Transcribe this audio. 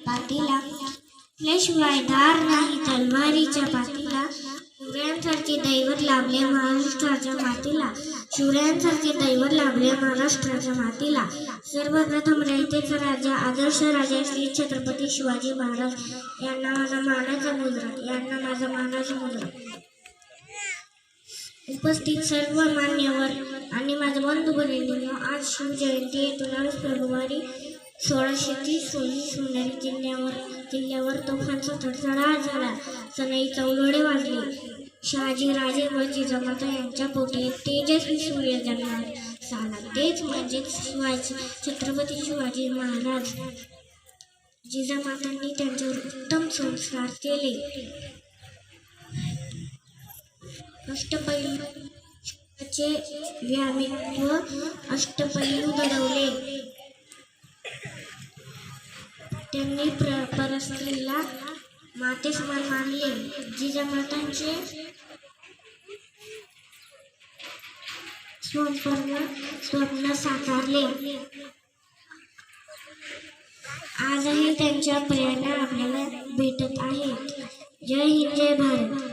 पाठीला, आपल्याशिवाय धार नाही तलवारीच्या पाठीला. शिवरायांसारखे दैवत लाभले महाराष्ट्राच्या मातीला, शिवरायांसारखे दैवत लाभले महाराष्ट्राच्या मातीला. सर्वप्रथम रयतेचा राजा, आदर्श राजा श्री छत्रपती शिवाजी महाराज यांना माझा मानाचा मुजरा, यांना माझा मानाचा मुजरा. उपस्थित सर्व मान्यवर आणि माझे बंधू भगिनींनो, आज शिवजयंती 19 फेब्रुवारी 1630 रोजी शिवनेरी किल्ल्यावर तोफांचा तडतडाट झाला. सनई चौघडे वाजले. शहाजी राजे व जिजामाता यांच्या पोटी एक तेजस्वी सूर्य जन्मास आला. तेच म्हणजे छत्रपती शिवाजी महाराज. जिजामातांनी त्यांच्यावर उत्तम संस्कार केले. अष्टपैलूचे व्यामित्व अष्टपैलू घडवले. त्यांनी परस्त्रीला माते समान मानले. जिजामातांचे स्वप्न साकारले. आजही त्यांच्या प्रेरणा आपल्याला भेटत आहेत. जय हिंद, जय भारत.